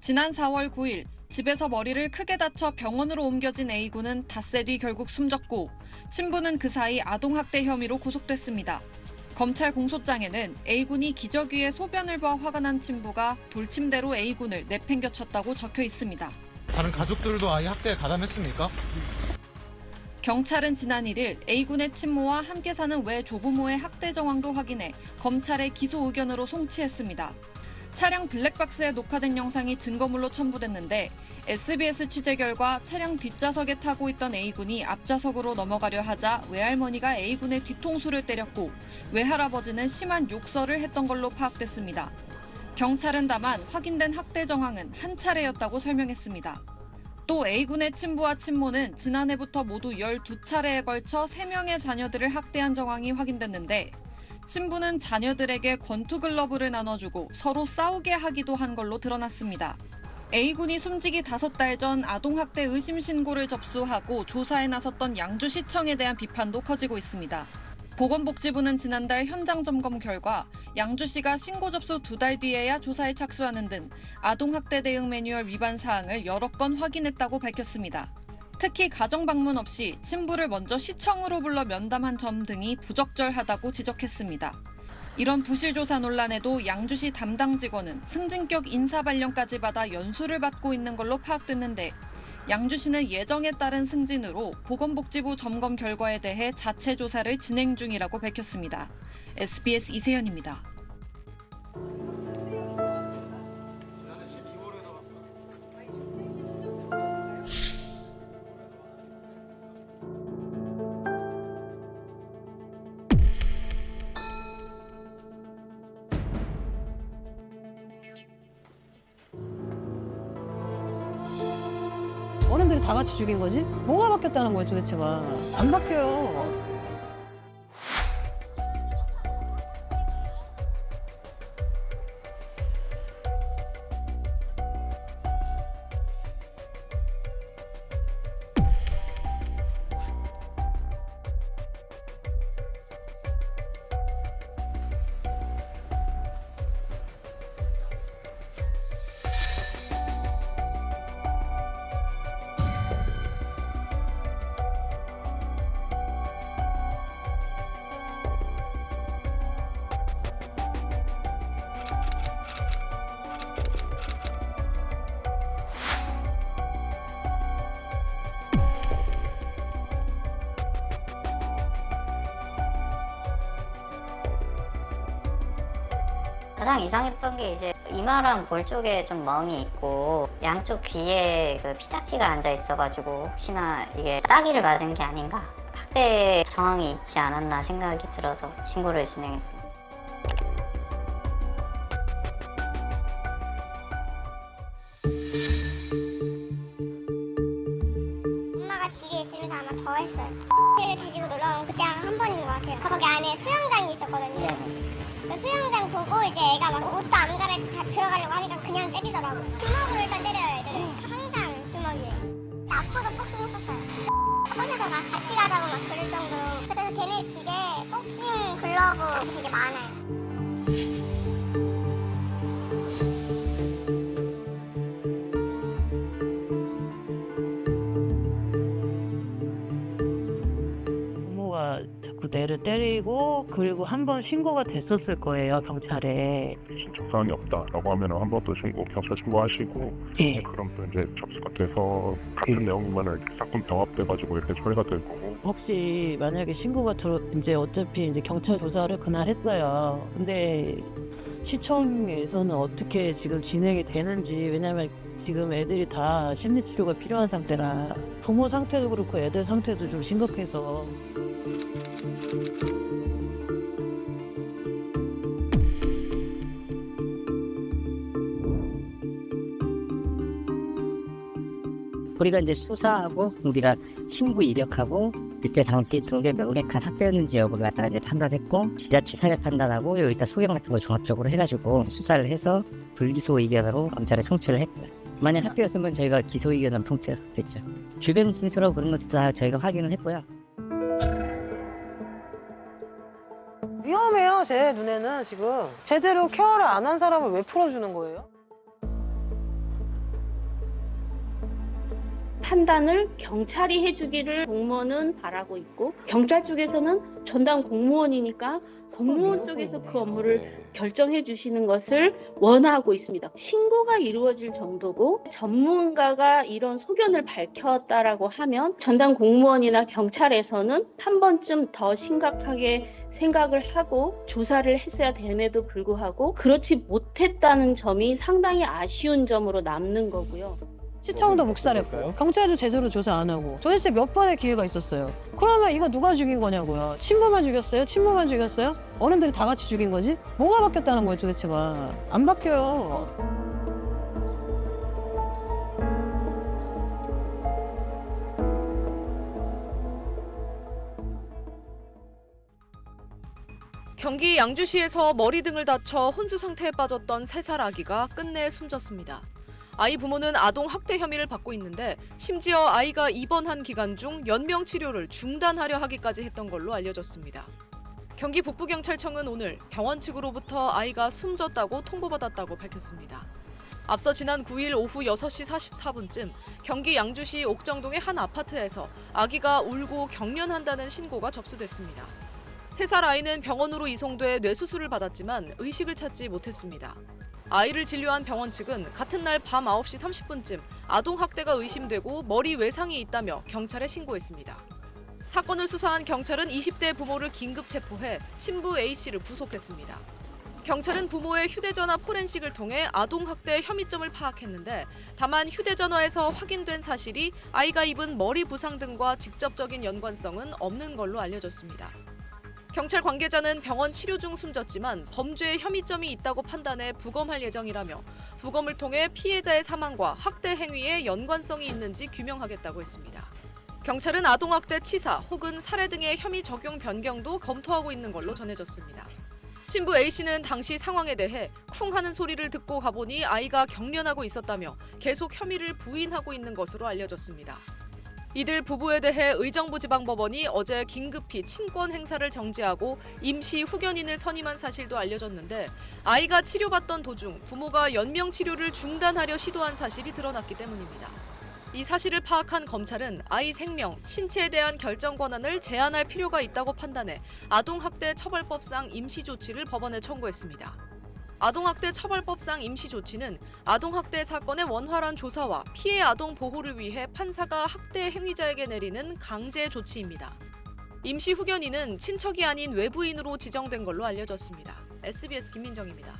지난 4월 9일 집에서 머리를 크게 다쳐 병원으로 옮겨진 A군은 닷새 뒤 결국 숨졌고 친부는 그 사이 아동학대 혐의로 구속됐습니다. 검찰 공소장에는 A군이 기저귀에 소변을 봐 화가 난 친부가 돌침대로 A군을 내팽겨쳤다고 적혀 있습니다. 다른 가족들도 아이 학대에 가담했습니까? 경찰은 지난 1일 A군의 친모와 함께 사는 외 조부모의 학대 정황도 확인해 검찰에 기소 의견으로 송치했습니다. 차량 블랙박스에 녹화된 영상이 증거물로 첨부됐는데 SBS 취재 결과 차량 뒷좌석에 타고 있던 A군이 앞좌석으로 넘어가려 하자 외할머니가 A군의 뒤통수를 때렸고 외할아버지는 심한 욕설을 했던 걸로 파악됐습니다. 경찰은 다만 확인된 학대 정황은 한 차례였다고 설명했습니다. 또 A군의 친부와 친모는 지난해부터 모두 12차례에 걸쳐 3명의 자녀들을 학대한 정황이 확인됐는데 친부는 자녀들에게 권투글러브를 나눠주고 서로 싸우게 하기도 한 걸로 드러났습니다. A군이 숨지기 5달 전 아동학대 의심 신고를 접수하고 조사에 나섰던 양주시청에 대한 비판도 커지고 있습니다. 보건복지부는 지난달 현장 점검 결과 양주시가 신고 접수 2달 뒤에야 조사에 착수하는 등 아동학대 대응 매뉴얼 위반 사항을 여러 건 확인했다고 밝혔습니다. 특히 가정 방문 없이 친부를 먼저 시청으로 불러 면담한 점 등이 부적절하다고 지적했습니다. 이런 부실조사 논란에도 양주시 담당 직원은 승진격 인사 발령까지 받아 연수를 받고 있는 걸로 파악됐는데 양주시는 예정에 따른 승진으로 보건복지부 점검 결과에 대해 자체 조사를 진행 중이라고 밝혔습니다. SBS 이세연입니다. 어른들이 다 같이 죽인 거지? 뭐가 바뀌었다는 거야 도대체가. 안 바뀌어요. 가장 이상했던 게 이제 이마랑 볼 쪽에 좀 멍이 있고 양쪽 귀에 그 피딱지가 앉아 있어가지고 혹시나 이게 따기를 맞은 게 아닌가 학대 정황이 있지 않았나 생각이 들어서 신고를 진행했습니다. 엄마가 집에 있으면서 아마 더 했어요. 를 데리고 놀러 온 그때 한 번인 것 같아요. 거기 안에 수영장이 있었거든요. 그 수영장 보고 이제 애가 막 옷도 안 갈아입고 들어가려고 하니까 그냥 때리더라고. 주먹으로 일단 때려요, 애들을. 항상 주먹이. 앞으로도 복싱 했었어요. 혼자서 막 같이 가자고 막 그럴 정도로. 그래서 걔네 집에 복싱 글러브 되게 많아요. 부모가 자꾸 애를 때리고 그리고 한 번 신고가 됐었을 거예요 경찰에. 적사항이 없다라고 하면 한 번 더 경찰 신고하시고 예. 그럼 또 이제 접수가 돼서 같은 내용만을 자꾸 병합돼가지고 이렇게 처리가 될 거고. 혹시 만약에 신고가 이제 어차피 이제 경찰 조사를 그날 했어요. 근데 시청에서는 어떻게 지금 진행이 되는지, 왜냐면 지금 애들이 다 심리치료가 필요한 상태라 부모 상태도 그렇고 애들 상태도 좀 심각해서. 우리가 이제 수사하고 우리가 신고 이력하고 그때 당시 등대 명백한 학대였는지 여부를 갖다가 이제 판단했고 지자체 사례 판단하고 여기다 소견 같은 걸 종합적으로 해가지고 수사를 해서 불기소 의견으로 검찰에 송치를 했고요. 만약 학대였으면 저희가 기소 의견으로 통치했겠죠. 주변 진술하고 그런 것도 다 저희가 확인을 했고요. 위험해요 제 눈에는. 지금 제대로 케어를 안 한 사람을 왜 풀어주는 거예요? 판단을 경찰이 해주기를 공무원은 바라고 있고, 경찰 쪽에서는 전담 공무원이니까 공무원 쪽에서 그 업무를 결정해 주시는 것을 원하고 있습니다. 신고가 이루어질 정도고 전문가가 이런 소견을 밝혔다라고 하면 전담 공무원이나 경찰에서는 한 번쯤 더 심각하게 생각을 하고 조사를 했어야 됨에도 불구하고 그렇지 못했다는 점이 상당히 아쉬운 점으로 남는 거고요. 시청도 묵살했고 경찰도 제대로 조사 안 하고 도대체 몇 번의 기회가 있었어요. 그러면 이거 누가 죽인 거냐고요. 친부만 죽였어요? 친부만 죽였어요? 어른들이 다 같이 죽인 거지? 뭐가 바뀌었다는 거예요 도대체가. 안 바뀌어요. 경기 양주시에서 머리 등을 다쳐 혼수 상태에 빠졌던 3살 아기가 끝내 숨졌습니다. 아이 부모는 아동 학대 혐의를 받고 있는데 심지어 아이가 입원한 기간 중 연명 치료를 중단하려 하기까지 했던 걸로 알려졌습니다. 경기 북부경찰청은 오늘 병원 측으로부터 아이가 숨졌다고 통보받았다고 밝혔습니다. 앞서 지난 9일 오후 6시 44분쯤 경기 양주시 옥정동의 한 아파트에서 아기가 울고 경련한다는 신고가 접수됐습니다. 3살 아이는 병원으로 이송돼 뇌수술을 받았지만 의식을 찾지 못했습니다. 아이를 진료한 병원 측은 같은 날 밤 9시 30분쯤 아동학대가 의심되고 머리 외상이 있다며 경찰에 신고했습니다. 사건을 수사한 경찰은 20대 부모를 긴급 체포해 친부 A씨를 구속했습니다. 경찰은 부모의 휴대전화 포렌식을 통해 아동학대 혐의점을 파악했는데 다만 휴대전화에서 확인된 사실이 아이가 입은 머리 부상 등과 직접적인 연관성은 없는 걸로 알려졌습니다. 경찰 관계자는 병원 치료 중 숨졌지만 범죄의 혐의점이 있다고 판단해 부검할 예정이라며 부검을 통해 피해자의 사망과 학대 행위에 연관성이 있는지 규명하겠다고 했습니다. 경찰은 아동학대 치사 혹은 살해 등의 혐의 적용 변경도 검토하고 있는 걸로 전해졌습니다. 친부 A씨는 당시 상황에 대해 쿵 하는 소리를 듣고 가보니 아이가 경련하고 있었다며 계속 혐의를 부인하고 있는 것으로 알려졌습니다. 이들 부부에 대해 의정부지방법원이 어제 긴급히 친권 행사를 정지하고 임시 후견인을 선임한 사실도 알려졌는데 아이가 치료받던 도중 부모가 연명 치료를 중단하려 시도한 사실이 드러났기 때문입니다. 이 사실을 파악한 검찰은 아이 생명, 신체에 대한 결정 권한을 제한할 필요가 있다고 판단해 아동학대 처벌법상 임시조치를 법원에 청구했습니다. 아동학대 처벌법상 임시조치는 아동학대 사건의 원활한 조사와 피해 아동 보호를 위해 판사가 학대 행위자에게 내리는 강제 조치입니다. 임시 후견인은 친척이 아닌 외부인으로 지정된 걸로 알려졌습니다. SBS 김민정입니다.